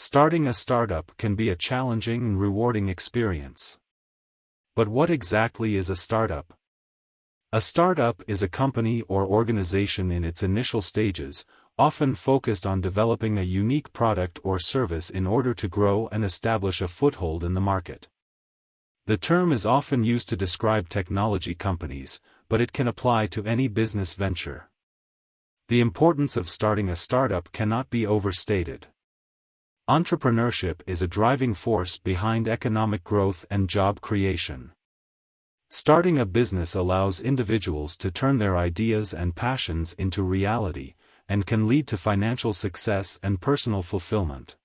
Starting a startup can be a challenging and rewarding experience. But what exactly is a startup? A startup is a company or organization in its initial stages, often focused on developing a unique product or service in order to grow and establish a foothold in the market. The term is often used to describe technology companies, but it can apply to any business venture. The importance of starting a startup cannot be overstated. Entrepreneurship is a driving force behind economic growth and job creation. Starting a business allows individuals to turn their ideas and passions into reality, and can lead to financial success and personal fulfillment.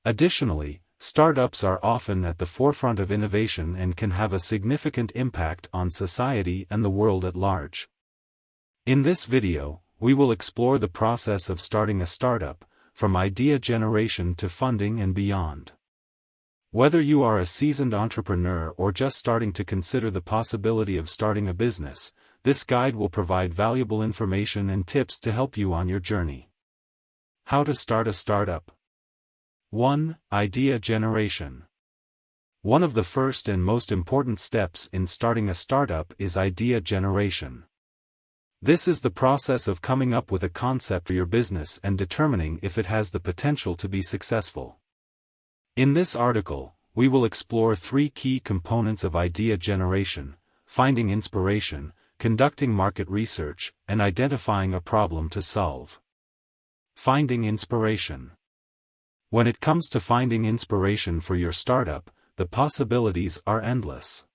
Additionally, startups are often at the forefront of innovation and can have a significant impact on society and the world at large. In this video, we will explore the process of starting a startup, from idea generation to funding and beyond. Whether you are a seasoned entrepreneur or just starting to consider the possibility of starting a business, this guide will provide valuable information and tips to help you on your journey. How to start a startup. 1. Idea generation. One of the first and most important steps in starting a startup is idea generation. This is the process of coming up with a concept for your business and determining if it has the potential to be successful. In this article, we will explore 3 key components of idea generation: finding inspiration, conducting market research, and identifying a problem to solve. Finding inspiration. When it comes to finding inspiration for your startup, the possibilities are endless.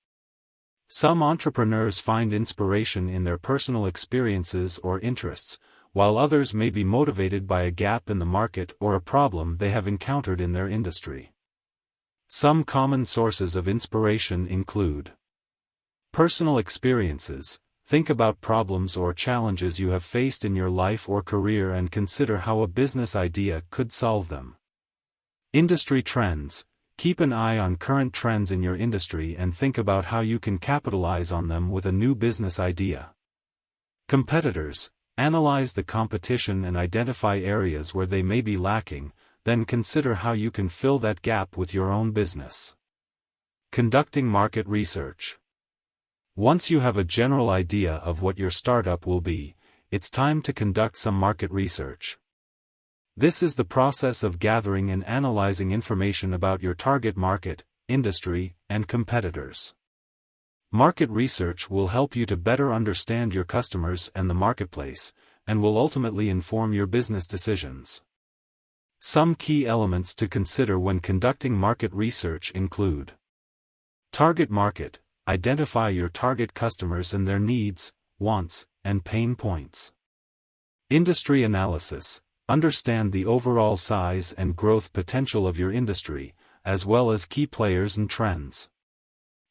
Some entrepreneurs find inspiration in their personal experiences or interests, while others may be motivated by a gap in the market or a problem they have encountered in their industry. Some common sources of inspiration include personal experiences. Think about problems or challenges you have faced in your life or career and consider how a business idea could solve them. Industry trends. Keep an eye on current trends in your industry and think about how you can capitalize on them with a new business idea. Competitors. Analyze the competition and identify areas where they may be lacking, then consider how you can fill that gap with your own business. Conducting market research. Once you have a general idea of what your startup will be, it's time to conduct some market research. This is the process of gathering and analyzing information about your target market, industry, and competitors. Market research will help you to better understand your customers and the marketplace, and will ultimately inform your business decisions. Some key elements to consider when conducting market research include: target market. Identify your target customers and their needs, wants, and pain points. Industry analysis. Understand the overall size and growth potential of your industry, as well as key players and trends.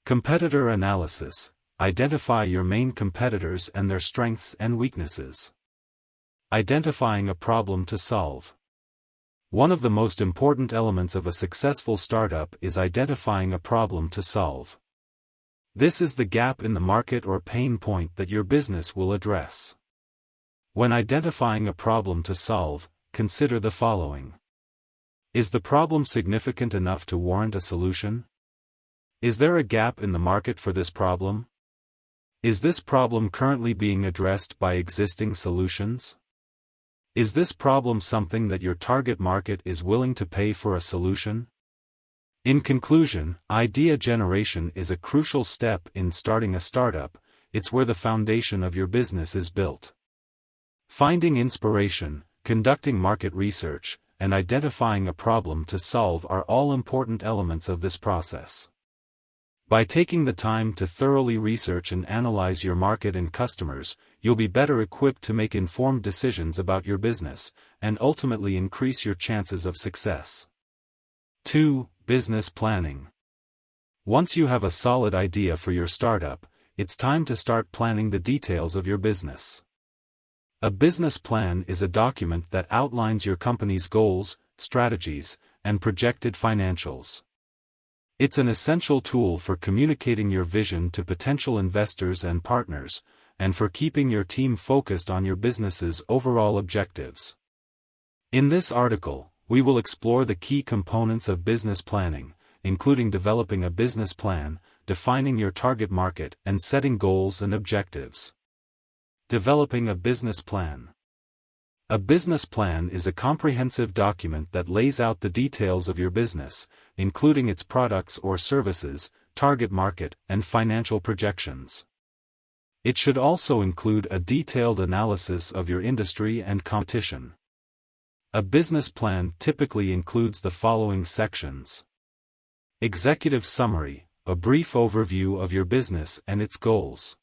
Competitor analysis. Identify your main competitors and their strengths and weaknesses. Identifying a problem to solve. One of the most important elements of a successful startup is identifying a problem to solve. This is the gap in the market or pain point that your business will address. When identifying a problem to solve, consider the following. Is the problem significant enough to warrant a solution? Is there a gap in the market for this problem? Is this problem currently being addressed by existing solutions? Is this problem something that your target market is willing to pay for a solution? In conclusion, idea generation is a crucial step in starting a startup. It's where the foundation of your business is built. Finding inspiration, conducting market research, and identifying a problem to solve are all important elements of this process. By taking the time to thoroughly research and analyze your market and customers, you'll be better equipped to make informed decisions about your business, and ultimately increase your chances of success. 2. Business planning. Once you have a solid idea for your startup, it's time to start planning the details of your business. A business plan is a document that outlines your company's goals, strategies, and projected financials. It's an essential tool for communicating your vision to potential investors and partners, and for keeping your team focused on your business's overall objectives. In this article, we will explore the key components of business planning, including developing a business plan, defining your target market, and setting goals and objectives. Developing a business plan. A business plan is a comprehensive document that lays out the details of your business, including its products or services, target market, and financial projections. It should also include a detailed analysis of your industry and competition. A business plan typically includes the following sections. Executive summary, a brief overview of your business and its goals.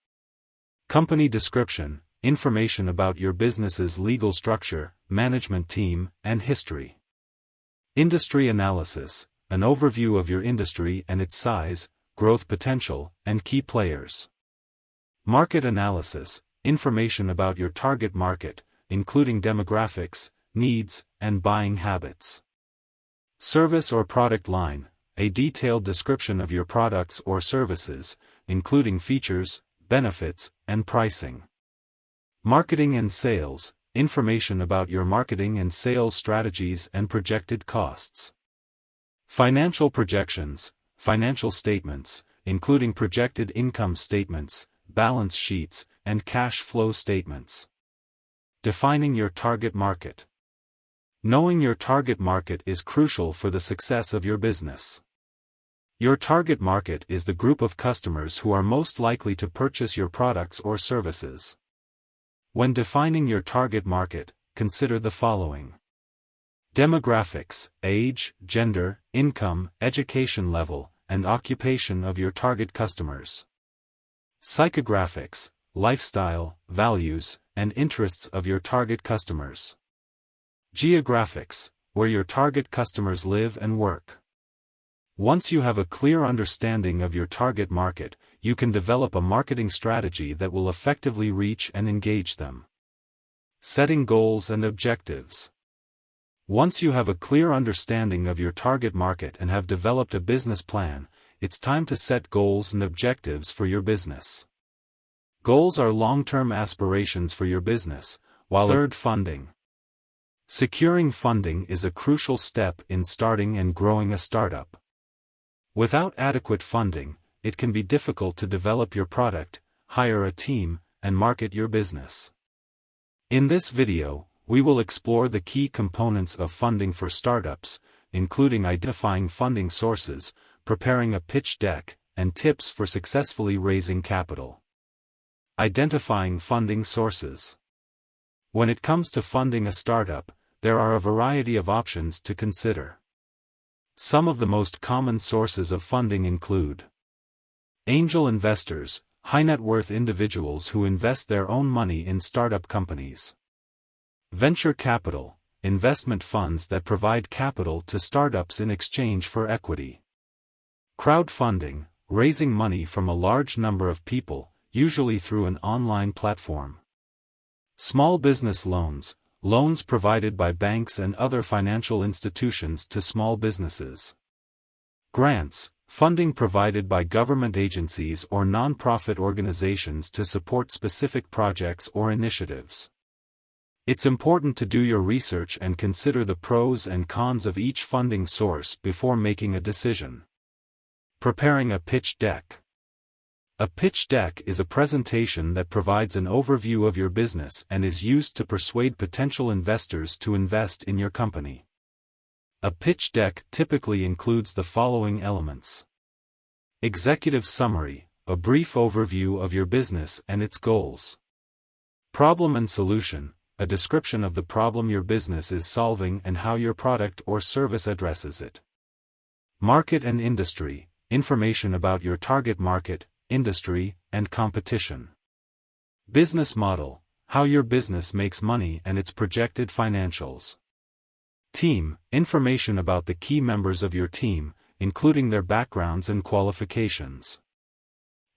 Company description, information about your business's legal structure, management team, and history. Industry analysis, an overview of your industry and its size, growth potential, and key players. Market analysis, information about your target market, including demographics, needs, and buying habits. Service or product line, a detailed description of your products or services, including features, benefits, and pricing. Marketing and sales, information about your marketing and sales strategies and projected costs. Financial projections, financial statements, including projected income statements, balance sheets, and cash flow statements. Defining your target market. Knowing your target market is crucial for the success of your business. Your target market is the group of customers who are most likely to purchase your products or services. When defining your target market, consider the following. Demographics, age, gender, income, education level, and occupation of your target customers. Psychographics, lifestyle, values, and interests of your target customers. Geographics, where your target customers live and work. Once you have a clear understanding of your target market, you can develop a marketing strategy that will effectively reach and engage them. Setting goals and objectives. Once you have a clear understanding of your target market and have developed a business plan, it's time to set goals and objectives for your business. Goals are long-term aspirations for your business, while third, funding. Securing funding is a crucial step in starting and growing a startup. Without adequate funding, it can be difficult to develop your product, hire a team, and market your business. In this video, we will explore the key components of funding for startups, including identifying funding sources, preparing a pitch deck, and tips for successfully raising capital. Identifying funding sources. When it comes to funding a startup, there are a variety of options to consider. Some of the most common sources of funding include angel investors, high-net-worth individuals who invest their own money in startup companies. Venture capital, investment funds that provide capital to startups in exchange for equity. Crowdfunding, raising money from a large number of people, usually through an online platform. Small business loans, loans provided by banks and other financial institutions to small businesses. Grants, funding provided by government agencies or non-profit organizations to support specific projects or initiatives. It's important to do your research and consider the pros and cons of each funding source before making a decision. Preparing a pitch deck. A pitch deck is a presentation that provides an overview of your business and is used to persuade potential investors to invest in your company. A pitch deck typically includes the following elements. Executive summary, a brief overview of your business and its goals. Problem and solution, a description of the problem your business is solving and how your product or service addresses it. Market and industry, information about your target market, industry, and competition. Business model, how your business makes money and its projected financials. Team, information about the key members of your team, including their backgrounds and qualifications.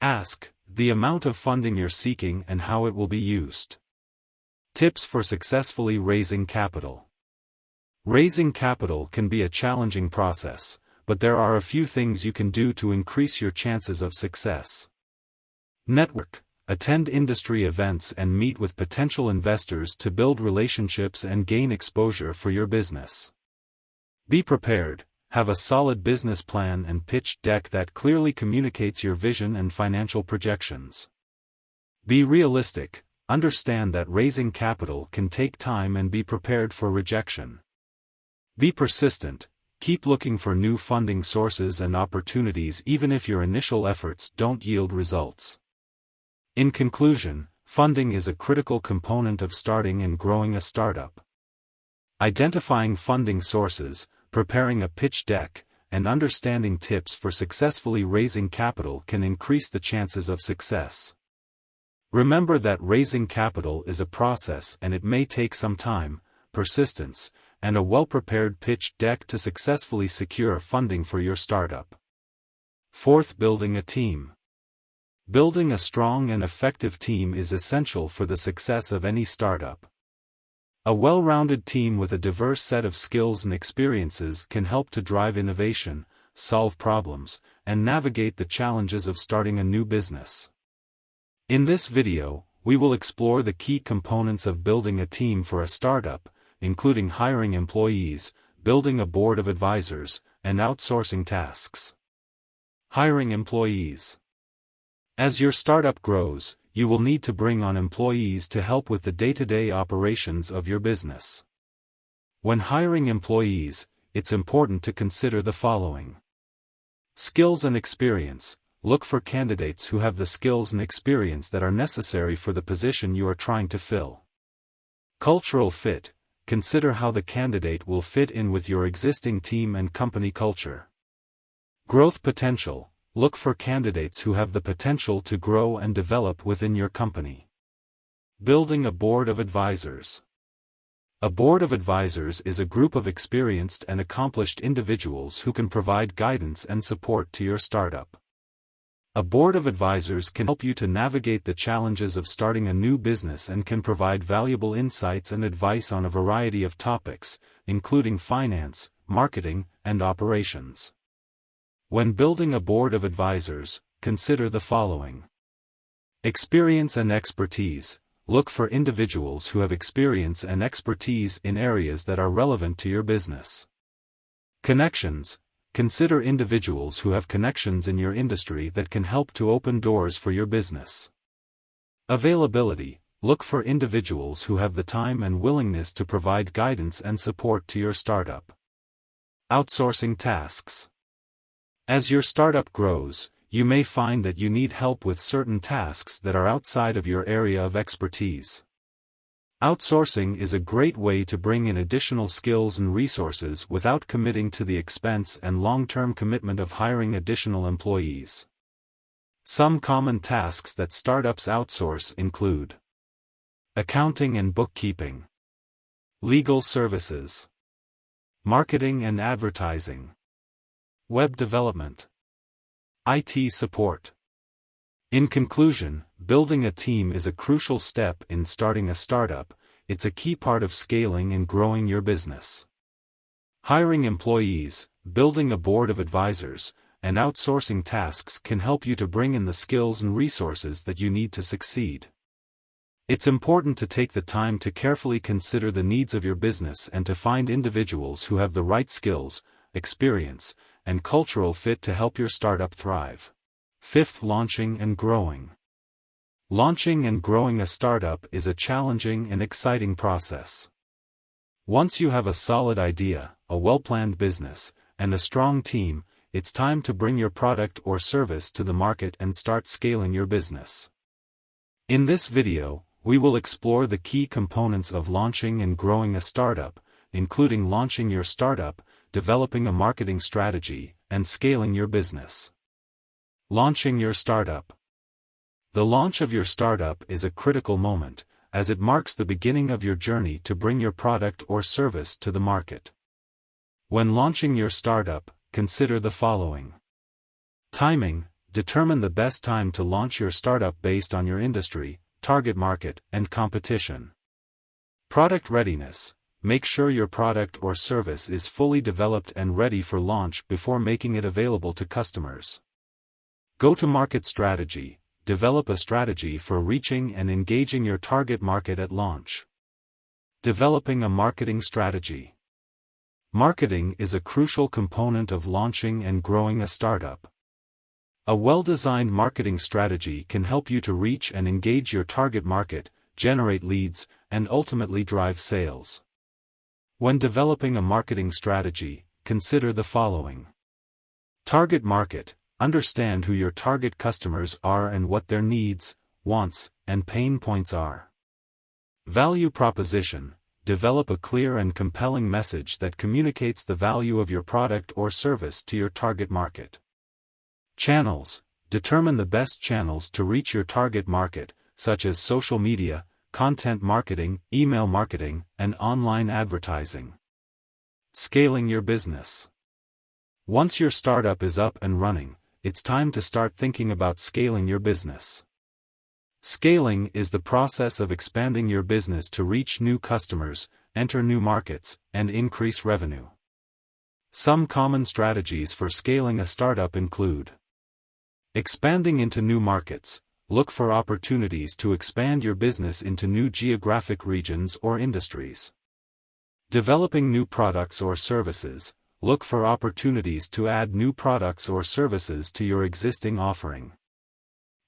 Ask, the amount of funding you're seeking and how it will be used. Tips for successfully raising capital. Raising capital can be a challenging process, but there are a few things you can do to increase your chances of success. Network, attend industry events and meet with potential investors to build relationships and gain exposure for your business. Be prepared, have a solid business plan and pitch deck that clearly communicates your vision and financial projections. Be realistic, understand that raising capital can take time and be prepared for rejection. Be persistent, keep looking for new funding sources and opportunities even if your initial efforts don't yield results. In conclusion, funding is a critical component of starting and growing a startup. Identifying funding sources, preparing a pitch deck, and understanding tips for successfully raising capital can increase the chances of success. Remember that raising capital is a process and it may take some time, persistence, and a well-prepared pitch deck to successfully secure funding for your startup. Fourth, building a team. Building a strong and effective team is essential for the success of any startup. A well-rounded team with a diverse set of skills and experiences can help to drive innovation, solve problems, and navigate the challenges of starting a new business. In this video, we will explore the key components of building a team for a startup, including hiring employees, building a board of advisors, and outsourcing tasks. Hiring employees. As your startup grows, you will need to bring on employees to help with the day-to-day operations of your business. When hiring employees, it's important to consider the following. Skills and experience. Look for candidates who have the skills and experience that are necessary for the position you are trying to fill. Cultural fit. Consider how the candidate will fit in with your existing team and company culture. Growth potential. Look for candidates who have the potential to grow and develop within your company. Building a board of advisors. A board of advisors is a group of experienced and accomplished individuals who can provide guidance and support to your startup. A board of advisors can help you to navigate the challenges of starting a new business and can provide valuable insights and advice on a variety of topics, including finance, marketing, and operations. When building a board of advisors, consider the following. Experience and expertise. Look for individuals who have experience and expertise in areas that are relevant to your business. Connections. Consider individuals who have connections in your industry that can help to open doors for your business. Availability. Look for individuals who have the time and willingness to provide guidance and support to your startup. Outsourcing tasks. As your startup grows, you may find that you need help with certain tasks that are outside of your area of expertise. Outsourcing is a great way to bring in additional skills and resources without committing to the expense and long-term commitment of hiring additional employees. Some common tasks that startups outsource include accounting and bookkeeping, legal services, marketing and advertising, web development, IT support. In conclusion, building a team is a crucial step in starting a startup. It's a key part of scaling and growing your business. Hiring employees, building a board of advisors, and outsourcing tasks can help you to bring in the skills and resources that you need to succeed. It's important to take the time to carefully consider the needs of your business and to find individuals who have the right skills, experience, and cultural fit to help your startup thrive. Fifth, launching and growing. Launching and growing a startup is a challenging and exciting process. Once you have a solid idea, a well-planned business, and a strong team, it's time to bring your product or service to the market and start scaling your business. In this video, we will explore the key components of launching and growing a startup, including launching your startup, developing a marketing strategy, and scaling your business. Launching your startup. The launch of your startup is a critical moment, as it marks the beginning of your journey to bring your product or service to the market. When launching your startup, consider the following. Timing. Determine the best time to launch your startup based on your industry, target market, and competition. Product readiness. Make sure your product or service is fully developed and ready for launch before making it available to customers. Go-to-market strategy. Develop a strategy for reaching and engaging your target market at launch. Developing a marketing strategy. Marketing is a crucial component of launching and growing a startup. A well-designed marketing strategy can help you to reach and engage your target market, generate leads, and ultimately drive sales. When developing a marketing strategy, consider the following. Target market. Understand who your target customers are and what their needs, wants, and pain points are. Value proposition. Develop a clear and compelling message that communicates the value of your product or service to your target market. Channels. Determine the best channels to reach your target market, such as social media, content marketing, email marketing, and online advertising. Scaling your business. Once your startup is up and running, it's time to start thinking about scaling your business. Scaling is the process of expanding your business to reach new customers, enter new markets, and increase revenue. Some common strategies for scaling a startup include: expanding into new markets. Look for opportunities to expand your business into new geographic regions or industries. Developing new products or services. Look for opportunities to add new products or services to your existing offering.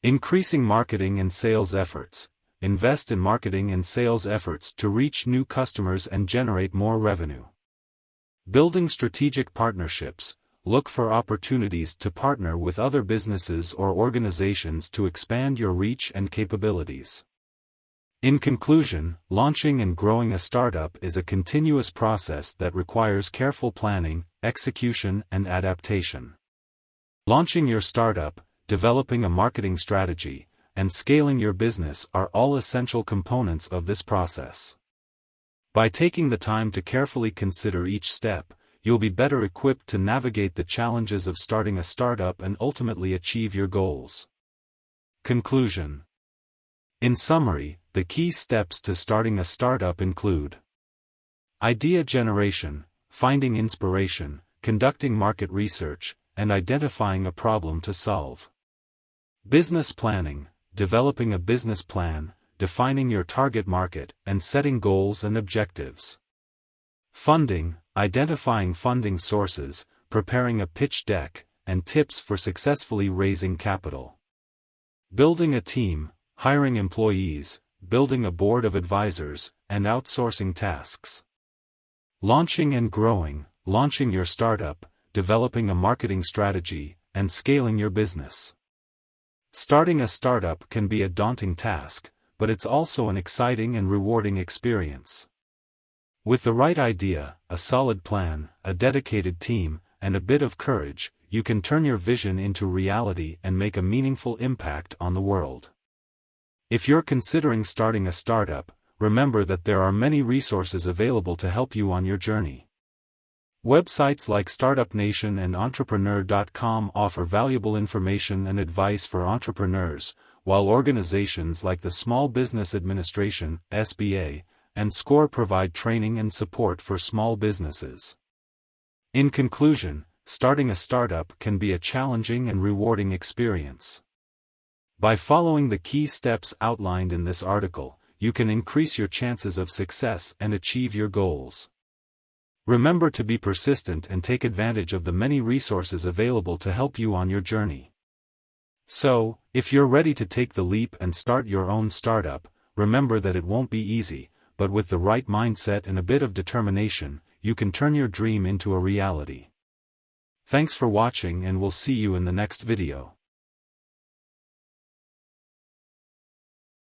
Increasing marketing and sales efforts. Invest in marketing and sales efforts to reach new customers and generate more revenue. Building strategic partnerships. Look for opportunities to partner with other businesses or organizations to expand your reach and capabilities. In conclusion, launching and growing a startup is a continuous process that requires careful planning, execution, and adaptation. Launching your startup, developing a marketing strategy, and scaling your business are all essential components of this process. By taking the time to carefully consider each step, you'll be better equipped to navigate the challenges of starting a startup and ultimately achieve your goals. Conclusion. In summary, the key steps to starting a startup include: idea generation, finding inspiration, conducting market research, and identifying a problem to solve. Business planning, developing a business plan, defining your target market, and setting goals and objectives. Funding, identifying funding sources, preparing a pitch deck, and tips for successfully raising capital. Building a team, hiring employees, building a board of advisors, and outsourcing tasks. Launching and growing, launching your startup, developing a marketing strategy, and scaling your business. Starting a startup can be a daunting task, but it's also an exciting and rewarding experience. With the right idea, a solid plan, a dedicated team, and a bit of courage, you can turn your vision into reality and make a meaningful impact on the world. If you're considering starting a startup, remember that there are many resources available to help you on your journey. Websites like Startup Nation and Entrepreneur.com offer valuable information and advice for entrepreneurs, while organizations like the Small Business Administration (SBA) and SCORE provide training and support for small businesses. In conclusion, starting a startup can be a challenging and rewarding experience. By following the key steps outlined in this article, you can increase your chances of success and achieve your goals. Remember to be persistent and take advantage of the many resources available to help you on your journey. So, if you're ready to take the leap and start your own startup, remember that it won't be easy, but with the right mindset and a bit of determination, you can turn your dream into a reality. Thanks for watching, and we'll see you in the next video.